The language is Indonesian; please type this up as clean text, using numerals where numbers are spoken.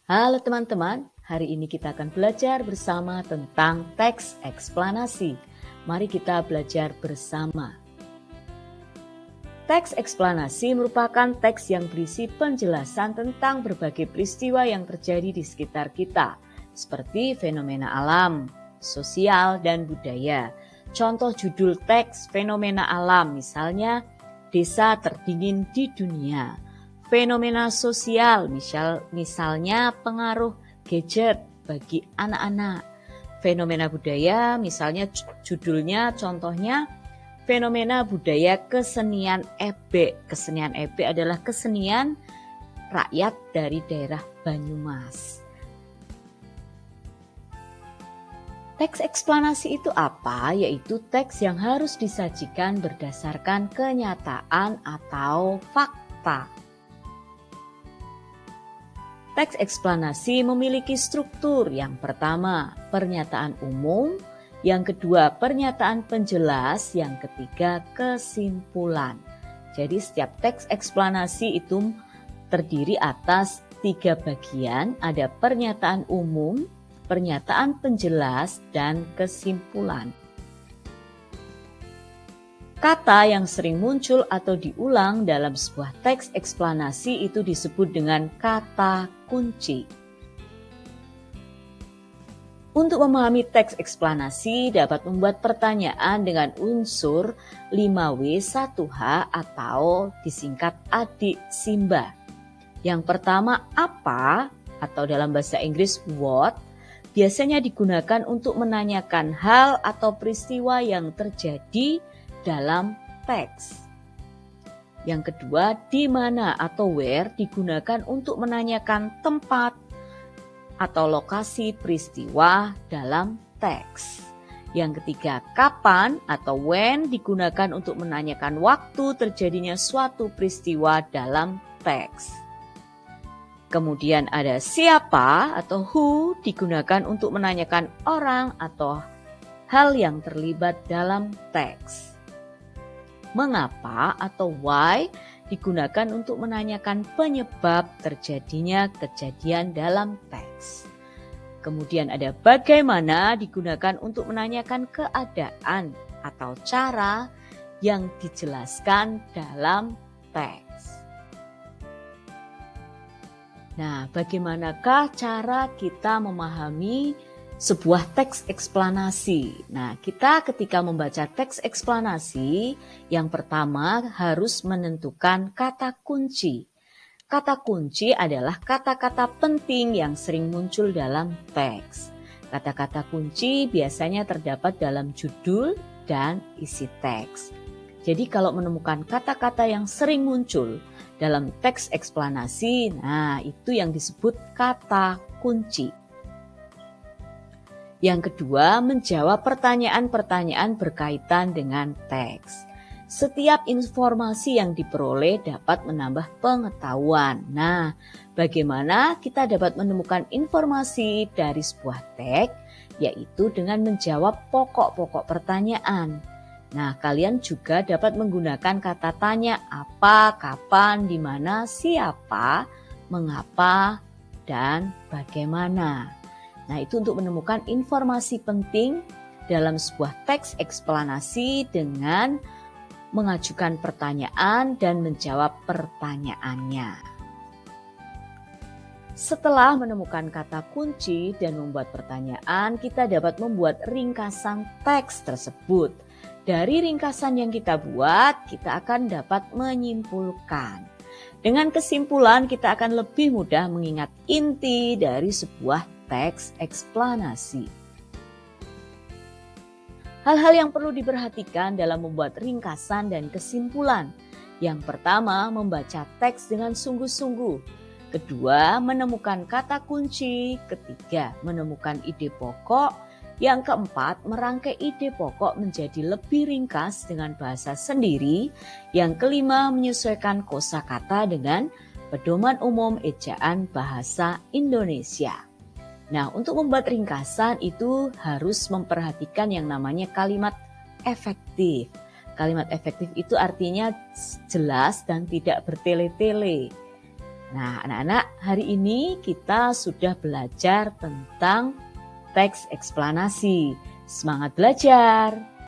Halo teman-teman, hari ini kita akan belajar bersama tentang teks eksplanasi. Mari kita belajar bersama. Teks eksplanasi merupakan teks yang berisi penjelasan tentang berbagai peristiwa yang terjadi di sekitar kita, seperti fenomena alam, sosial, dan budaya. Contoh judul teks fenomena alam, misalnya desa terdingin di dunia. Fenomena sosial, misalnya pengaruh gadget bagi anak-anak. Fenomena budaya, misalnya judulnya contohnya fenomena budaya kesenian ebek. Kesenian ebek adalah kesenian rakyat dari daerah Banyumas. Teks eksplanasi itu apa? Yaitu teks yang harus disajikan berdasarkan kenyataan atau fakta. Teks eksplanasi memiliki struktur. Yang pertama, pernyataan umum. Yang kedua, pernyataan penjelas. Yang ketiga, kesimpulan. Jadi setiap teks eksplanasi itu terdiri atas 3 bagian. Ada pernyataan umum, pernyataan penjelas, dan kesimpulan. Kata yang sering muncul atau diulang dalam sebuah teks eksplanasi itu disebut dengan kata kunci. Untuk memahami teks eksplanasi dapat membuat pertanyaan dengan unsur 5W1H atau disingkat adik Simba. Yang pertama apa atau dalam bahasa Inggris what biasanya digunakan untuk menanyakan hal atau peristiwa yang terjadi dalam teks. Yang kedua, di mana atau where digunakan untuk menanyakan tempat atau lokasi peristiwa dalam teks. Yang ketiga, kapan atau when digunakan untuk menanyakan waktu terjadinya suatu peristiwa dalam teks. Kemudian ada siapa atau who digunakan untuk menanyakan orang atau hal yang terlibat dalam teks. Mengapa atau why digunakan untuk menanyakan penyebab terjadinya kejadian dalam teks. Kemudian ada bagaimana digunakan untuk menanyakan keadaan atau cara yang dijelaskan dalam teks. Nah, bagaimanakah cara kita memahami sebuah teks eksplanasi? Nah, kita ketika membaca teks eksplanasi, yang pertama harus menentukan kata kunci. Kata kunci adalah kata-kata penting yang sering muncul dalam teks. Kata-kata kunci biasanya terdapat dalam judul dan isi teks. Jadi kalau menemukan kata-kata yang sering muncul dalam teks eksplanasi, nah itu yang disebut kata kunci. Yang kedua, menjawab pertanyaan-pertanyaan berkaitan dengan teks. Setiap informasi yang diperoleh dapat menambah pengetahuan. Nah, bagaimana kita dapat menemukan informasi dari sebuah teks? Yaitu dengan menjawab pokok-pokok pertanyaan. Nah, kalian juga dapat menggunakan kata tanya apa, kapan, di mana, siapa, mengapa, dan bagaimana. Nah, itu untuk menemukan informasi penting dalam sebuah teks eksplanasi dengan mengajukan pertanyaan dan menjawab pertanyaannya. Setelah menemukan kata kunci dan membuat pertanyaan, kita dapat membuat ringkasan teks tersebut. Dari ringkasan yang kita buat, kita akan dapat menyimpulkan. Dengan kesimpulan, kita akan lebih mudah mengingat inti dari sebuah teks eksplanasi. Hal-hal yang perlu diperhatikan dalam membuat ringkasan dan kesimpulan. Yang pertama, membaca teks dengan sungguh-sungguh. Kedua, menemukan kata kunci. Ketiga, menemukan ide pokok. Yang keempat, merangkai ide pokok menjadi lebih ringkas dengan bahasa sendiri. Yang kelima, menyesuaikan kosakata dengan pedoman umum ejaan bahasa Indonesia. Nah, untuk membuat ringkasan itu harus memperhatikan yang namanya kalimat efektif. Kalimat efektif itu artinya jelas dan tidak bertele-tele. Nah, anak-anak, hari ini kita sudah belajar tentang teks eksplanasi. Semangat belajar!